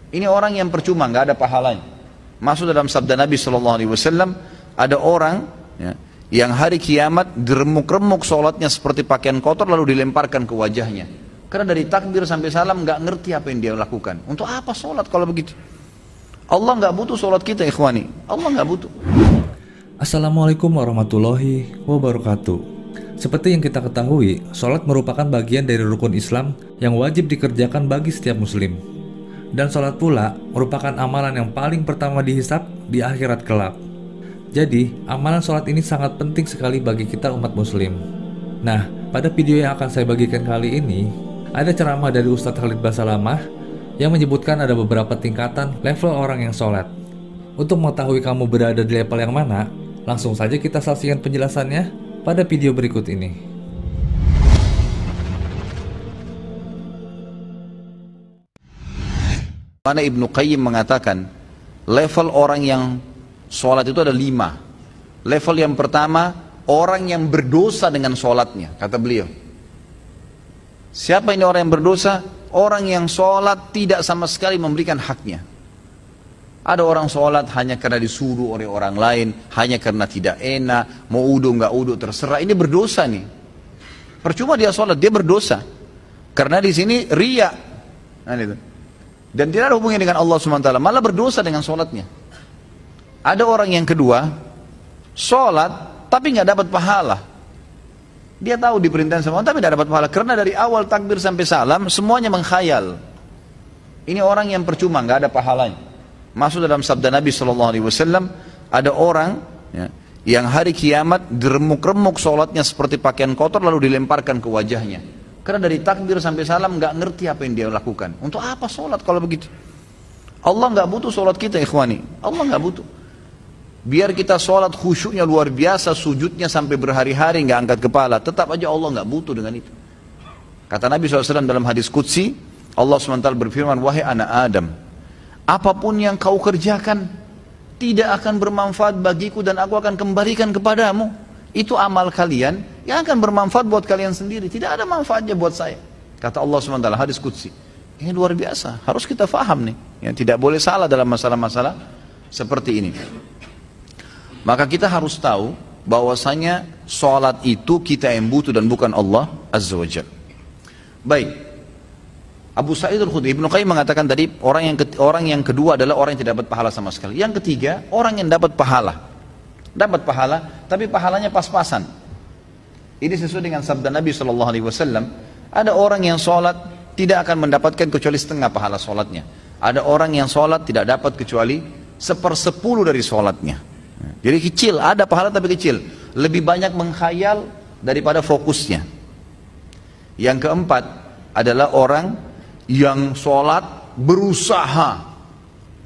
Ini orang yang percuma, nggak ada pahalanya. Masuk dalam sabda Nabi SAW, ada orang ya, yang hari kiamat diremuk-remuk sholatnya seperti pakaian kotor lalu dilemparkan ke wajahnya. Karena dari takbir sampai salam nggak ngerti apa yang dia lakukan. Untuk apa sholat kalau begitu? Allah nggak butuh sholat kita, ikhwani. Allah nggak butuh. Assalamualaikum warahmatullahi wabarakatuh. Seperti yang kita ketahui, sholat merupakan bagian dari rukun Islam yang wajib dikerjakan bagi setiap muslim. Dan sholat pula merupakan amalan yang paling pertama dihisab di akhirat kelak. Jadi, amalan sholat ini sangat penting sekali bagi kita umat muslim. Nah, pada video yang akan saya bagikan kali ini, ada ceramah dari Ustadz Khalid Basalamah yang menyebutkan ada beberapa tingkatan level orang yang sholat. Untuk mengetahui kamu berada di level yang mana, langsung saja kita saksikan penjelasannya pada video berikut ini. Mana Ibnu Qayyim mengatakan level orang yang sholat itu ada 5. Level yang pertama, orang yang berdosa dengan sholatnya, kata beliau. Siapa ini orang yang berdosa? Orang yang sholat tidak sama sekali memberikan haknya. Ada orang sholat hanya karena disuruh oleh orang lain, hanya karena tidak enak, mau udu nggak udu terserah. Ini berdosa nih. Percuma dia sholat, dia berdosa. Karena di sini riya. Nah, itu. Dan tidak ada hubungannya dengan Allah SWT, malah berdosa dengan sholatnya. Ada orang yang kedua, sholat tapi nggak dapat pahala. Dia tahu diperintahkan sama Allah tapi tidak dapat pahala. Karena dari awal takbir sampai salam semuanya mengkhayal. Ini orang yang percuma, nggak ada pahalanya. Masuk dalam sabda Nabi SAW, ada orang ya, yang hari kiamat diremuk-remuk sholatnya seperti pakaian kotor lalu dilemparkan ke wajahnya. Karena dari takbir sampai salam nggak ngerti apa yang dia lakukan. Untuk apa sholat kalau begitu? Allah nggak butuh sholat kita, ikhwani. Allah nggak butuh. Biar kita sholat khusyuknya luar biasa, sujudnya sampai berhari-hari nggak angkat kepala, tetap aja Allah nggak butuh dengan itu. Kata Nabi SAW dalam hadis qudsi, Allah SWT berfirman, wahai anak Adam, apapun yang kau kerjakan tidak akan bermanfaat bagiku dan aku akan kembalikan kepadamu. Itu amal kalian yang akan bermanfaat buat kalian sendiri. Tidak ada manfaatnya buat saya. Kata Allah SWT, hadis qudsi. Ini luar biasa. Harus kita faham nih. Ya, tidak boleh salah dalam masalah-masalah seperti ini. Maka kita harus tahu bahwasanya sholat itu kita yang butuh dan bukan Allah Azza wa Jalla. Baik. Abu Sa'id al-Khudri, Ibnu Qayyim mengatakan tadi orang yang kedua adalah orang yang tidak dapat pahala sama sekali. Yang ketiga, orang yang dapat pahala. Dapat pahala, tapi pahalanya pas-pasan. Ini sesuai dengan sabda Nabi SAW. Ada orang yang sholat tidak akan mendapatkan kecuali setengah pahala sholatnya. Ada orang yang sholat tidak dapat kecuali 1/10 dari sholatnya. Jadi kecil, ada pahala tapi kecil. Lebih banyak menghayal daripada fokusnya. Yang keempat adalah orang yang sholat berusaha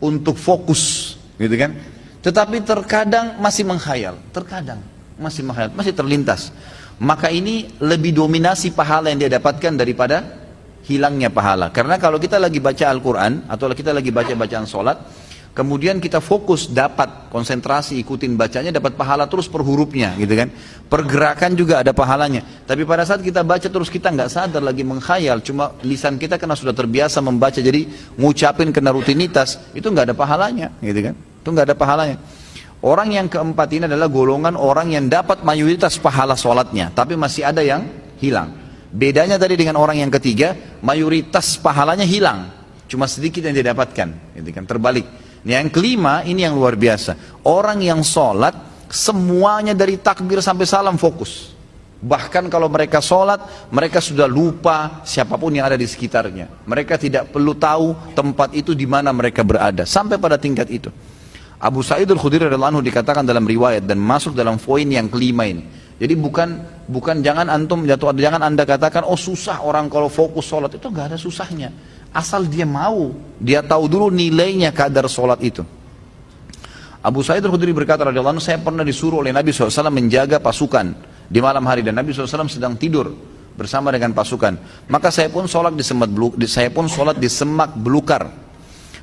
untuk fokus, gitu kan? Tetapi terkadang masih menghayal, masih terlintas. Maka ini lebih dominasi pahala yang dia dapatkan daripada hilangnya pahala. Karena kalau kita lagi baca Al-Quran atau kita lagi baca bacaan sholat, kemudian kita fokus, dapat konsentrasi, ikutin bacanya, dapat pahala terus per hurufnya, gitu kan? Pergerakan juga ada pahalanya. Tapi pada saat kita baca terus kita nggak sadar lagi menghayal, cuma lisan kita karena sudah terbiasa membaca, jadi ngucapin kena rutinitas, itu nggak ada pahalanya, gitu kan? Itu nggak ada pahalanya. Orang yang keempat ini adalah golongan orang yang dapat mayoritas pahala sholatnya, tapi masih ada yang hilang. Bedanya tadi dengan orang yang ketiga, mayoritas pahalanya hilang, cuma sedikit yang dia dapatkan, gitu kan? Terbalik. Yang kelima, ini yang luar biasa. Orang yang sholat, semuanya dari takbir sampai salam fokus. Bahkan kalau mereka sholat, mereka sudah lupa siapapun yang ada di sekitarnya. Mereka tidak perlu tahu tempat itu di mana mereka berada. Sampai pada tingkat itu. Abu Sa'id al-Khudri radhiyallahu anhu dikatakan dalam riwayat dan masuk dalam poin yang kelima ini. Jadi bukan jangan anda katakan, oh susah orang kalau fokus sholat. Itu gak ada susahnya. Asal dia mau, dia tahu dulu nilainya kadar sholat itu. Abu Sa'id al-Khudri berkata radhiyallahu anhu, saya pernah disuruh oleh Nabi SAW menjaga pasukan di malam hari dan Nabi SAW sedang tidur bersama dengan pasukan. Maka saya pun sholat di semak belukar.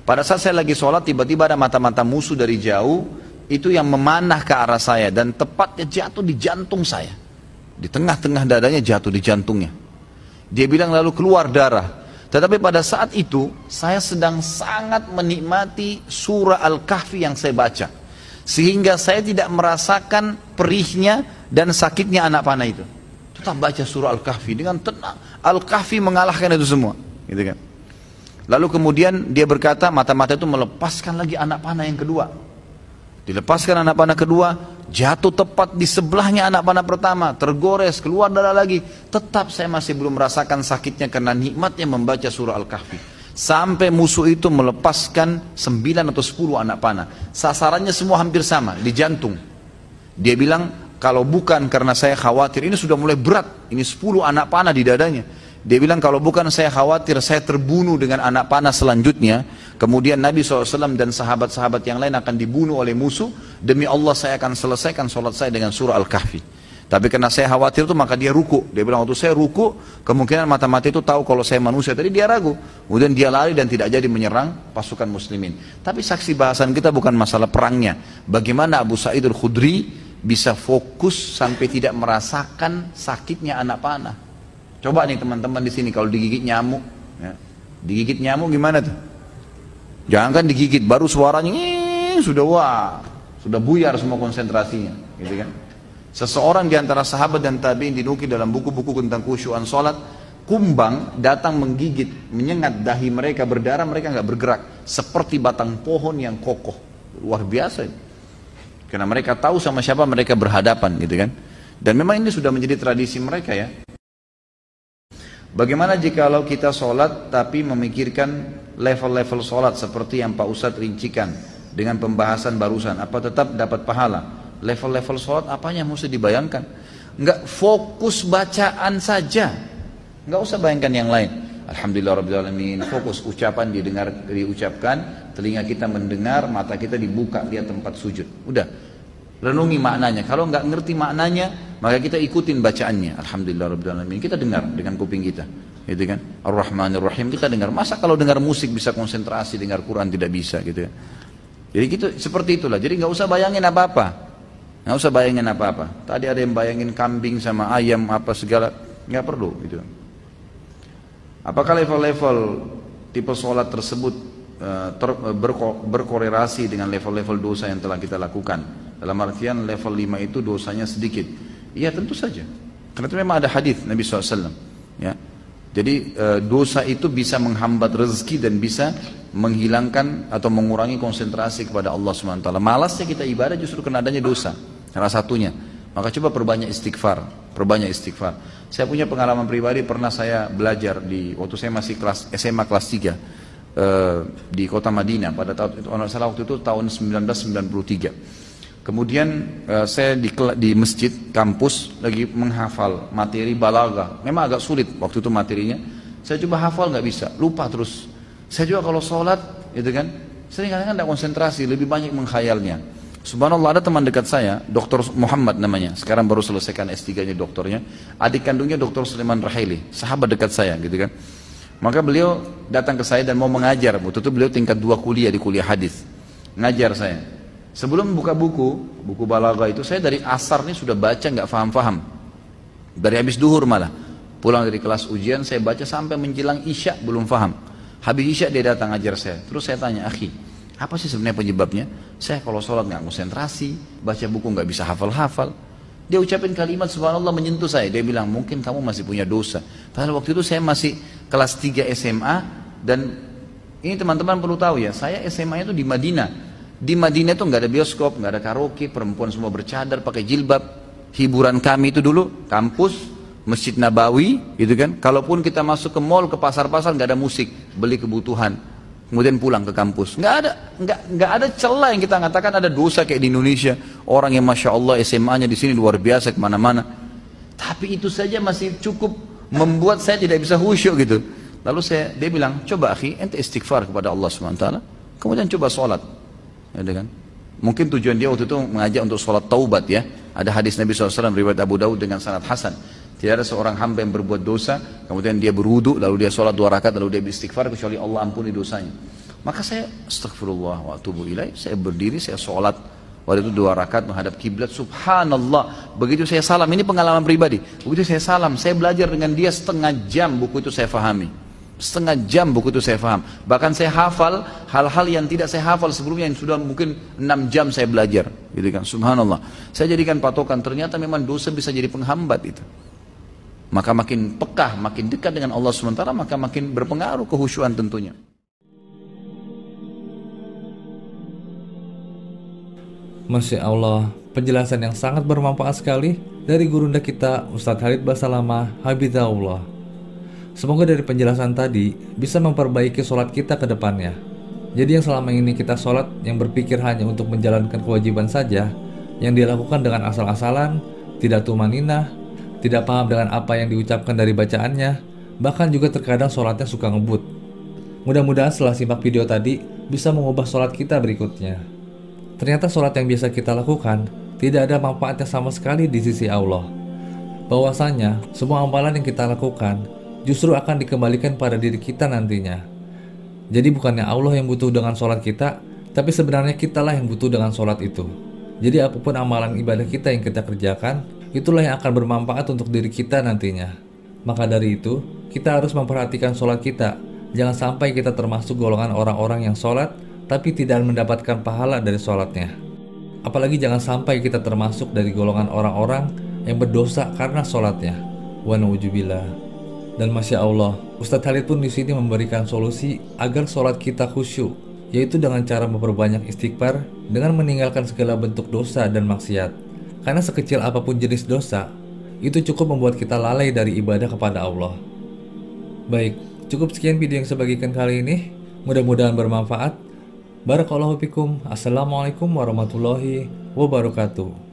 Pada saat saya lagi sholat, tiba-tiba ada mata-mata musuh dari jauh itu yang memanah ke arah saya dan tepatnya jatuh di jantung saya. Di tengah-tengah dadanya jatuh di jantungnya. Dia bilang lalu keluar darah. Tetapi pada saat itu saya sedang sangat menikmati surah Al-Kahfi yang saya baca, sehingga saya tidak merasakan perihnya dan sakitnya anak panah itu. Tetap baca surah Al-Kahfi dengan tenang. Al-Kahfi mengalahkan itu semua, gitu kan. Lalu kemudian dia berkata, mata-mata itu melepaskan lagi anak panah yang kedua. Dilepaskan anak panah kedua, jatuh tepat di sebelahnya anak panah pertama, tergores, keluar darah lagi. Tetap saya masih belum merasakan sakitnya karena nikmatnya membaca surah Al-Kahfi. Sampai musuh itu melepaskan 9 atau 10 anak panah. Sasarannya semua hampir sama, di jantung. Dia bilang, kalau bukan karena saya khawatir, ini sudah mulai berat, ini 10 anak panah di dadanya. Dia bilang, kalau bukan saya khawatir saya terbunuh dengan anak panah selanjutnya, kemudian Nabi SAW dan sahabat-sahabat yang lain akan dibunuh oleh musuh, demi Allah saya akan selesaikan sholat saya dengan surah Al-Kahfi. Tapi karena saya khawatir itu, maka dia ruku. Dia bilang, waktu saya ruku, kemungkinan mata-mata itu tahu kalau saya manusia. Tadi dia ragu, kemudian dia lari dan tidak jadi menyerang pasukan muslimin. Tapi saksi bahasan kita bukan masalah perangnya, bagaimana Abu Sa'id Al-Khudri bisa fokus sampai tidak merasakan sakitnya anak panah. Coba nih teman-teman di sini kalau digigit nyamuk, ya. Digigit nyamuk gimana tuh? Jangan kan digigit, baru suaranya sudah buyar semua konsentrasinya, gitu kan? Seseorang di antara sahabat dan tabi'in dinukil dalam buku-buku tentang khusyuan salat, kumbang datang menggigit, menyengat dahi mereka, berdarah, mereka nggak bergerak, seperti batang pohon yang kokoh. Luar biasa. Karena mereka tahu sama siapa mereka berhadapan, gitu kan? Dan memang ini sudah menjadi tradisi mereka, ya. Bagaimana jikalau kita sholat tapi memikirkan level-level sholat seperti yang Pak Ustadz rincikan dengan pembahasan barusan, apa tetap dapat pahala? Level-level sholat apanya mesti dibayangkan? Enggak, fokus bacaan saja, enggak usah bayangkan yang lain. Alhamdulillahirrahmanirrahim, fokus ucapan diucapkan, telinga kita mendengar, mata kita dibuka lihat tempat sujud, udah. Renungi maknanya. Kalau nggak ngerti maknanya, maka kita ikutin bacaannya. Alhamdulillahirrahmanirrahim. Kita dengar dengan kuping kita, gitu kan? Ar-Rahmanir-Rahim kita dengar. Masa kalau dengar musik bisa konsentrasi, dengar Quran tidak bisa, gitu ya? Jadi gitu, seperti itulah. Jadi nggak usah bayangin apa-apa, nggak usah bayangin apa-apa. Tadi ada yang bayangin kambing sama ayam apa segala, nggak perlu, gitu. Apakah level-level tipe sholat tersebut berkorelasi dengan level-level dosa yang telah kita lakukan? Dalam artian level 5 itu dosanya sedikit. Iya tentu saja. Karena itu memang ada hadis Nabi SAW. Ya. Jadi dosa itu bisa menghambat rezeki dan bisa menghilangkan atau mengurangi konsentrasi kepada Allah SWT. Malasnya kita ibadah justru karena adanya dosa. Salah satunya. Maka coba perbanyak istighfar. Perbanyak istighfar. Saya punya pengalaman pribadi, pernah saya belajar waktu saya masih SMA kelas 3 di kota Madinah pada waktu itu tahun 1993. Kemudian saya di masjid kampus lagi menghafal materi balaghah. Memang agak sulit waktu itu materinya. Saya coba hafal nggak bisa, lupa terus. Saya juga kalau sholat, gitu kan, sering kadang-kadang tidak konsentrasi, lebih banyak menghayalnya. Subhanallah, ada teman dekat saya, Dr. Muhammad namanya, sekarang baru selesaikan S3-nya doktornya. Adik kandungnya Dr. Sulaiman Raheli, sahabat dekat saya, gitu kan. Maka beliau datang ke saya dan mau mengajar. Waktu itu beliau tingkat 2 kuliah di kuliah hadis, ngajar saya. Sebelum buka buku balaghah itu, saya dari asar nih sudah baca nggak faham-faham. Dari habis duhur malah. Pulang dari kelas ujian saya baca sampai menjelang isya belum faham. Habis isya dia datang ajar saya. Terus saya tanya, akhi, apa sih sebenarnya penyebabnya? Saya kalau sholat nggak konsentrasi, baca buku nggak bisa hafal-hafal. Dia ucapin kalimat subhanallah menyentuh saya. Dia bilang, mungkin kamu masih punya dosa. Padahal waktu itu saya masih kelas 3 SMA. Dan ini teman-teman perlu tahu ya, saya SMA itu di Madinah. Di Madinah itu nggak ada bioskop, nggak ada karaoke, perempuan semua bercadar, pakai jilbab. Hiburan kami itu dulu kampus, Masjid Nabawi, gitu kan. Kalaupun kita masuk ke mall, ke pasar-pasar, nggak ada musik, beli kebutuhan, kemudian pulang ke kampus. Nggak ada celah yang kita katakan ada dosa kayak di Indonesia. Orang yang masya Allah SMA-nya di sini luar biasa kemana-mana. Tapi itu saja masih cukup membuat saya tidak bisa khusyuk gitu. Lalu dia bilang, coba akhi, ente istighfar kepada Allah SWT, kemudian coba sholat. Ya, kan? Mungkin tujuan dia waktu itu mengajak untuk sholat taubat ya. Ada hadis Nabi SAW riwayat Abu Daud dengan sanad hasan. Tidak ada seorang hamba yang berbuat dosa, kemudian dia berwudu, lalu dia sholat 2 rakaat, lalu dia beristighfar kecuali Allah ampuni dosanya. Maka saya astagfirullah wa atubu ilaih, saya berdiri, saya sholat. Waktu itu 2 rakaat menghadap kiblat, subhanallah. Begitu saya salam, ini pengalaman pribadi. Begitu saya salam, saya belajar dengan dia setengah jam buku itu saya fahami. setengah jam buku itu saya paham. Bahkan saya hafal hal-hal yang tidak saya hafal sebelumnya, yang sudah mungkin 6 jam saya belajar, gitu kan. Subhanallah. Saya jadikan patokan, ternyata memang dosa bisa jadi penghambat itu. Maka makin pekah, makin dekat dengan Allah SWT, maka makin berpengaruh kehusyuan tentunya. Masya Allah, penjelasan yang sangat bermanfaat sekali dari gurunda kita Ustadz Khalid Basalamah Habibullah. Semoga dari penjelasan tadi bisa memperbaiki sholat kita ke depannya. Jadi yang selama ini kita sholat yang berpikir hanya untuk menjalankan kewajiban saja, yang dilakukan dengan asal-asalan, tidak tumaninah, tidak paham dengan apa yang diucapkan dari bacaannya, bahkan juga terkadang sholatnya suka ngebut. Mudah-mudahan setelah simak video tadi bisa mengubah sholat kita berikutnya. Ternyata sholat yang biasa kita lakukan tidak ada manfaatnya sama sekali di sisi Allah. Bahwasanya semua amalan yang kita lakukan justru akan dikembalikan pada diri kita nantinya. Jadi bukannya Allah yang butuh dengan sholat kita, tapi sebenarnya kitalah yang butuh dengan sholat itu. Jadi apapun amalan ibadah kita yang kita kerjakan, itulah yang akan bermanfaat untuk diri kita nantinya. Maka dari itu, kita harus memperhatikan sholat kita. Jangan sampai kita termasuk golongan orang-orang yang sholat tapi tidak mendapatkan pahala dari sholatnya. Apalagi jangan sampai kita termasuk dari golongan orang-orang yang berdosa karena sholatnya. Wa na'udzubillah. Dan Masya Allah, Ustadz Khalid pun di sini memberikan solusi agar sholat kita khusyuk, yaitu dengan cara memperbanyak istighfar dengan meninggalkan segala bentuk dosa dan maksiat. Karena sekecil apapun jenis dosa, itu cukup membuat kita lalai dari ibadah kepada Allah. Baik, cukup sekian video yang saya bagikan kali ini. Mudah-mudahan bermanfaat. Barakallahu fikum. Assalamualaikum warahmatullahi wabarakatuh.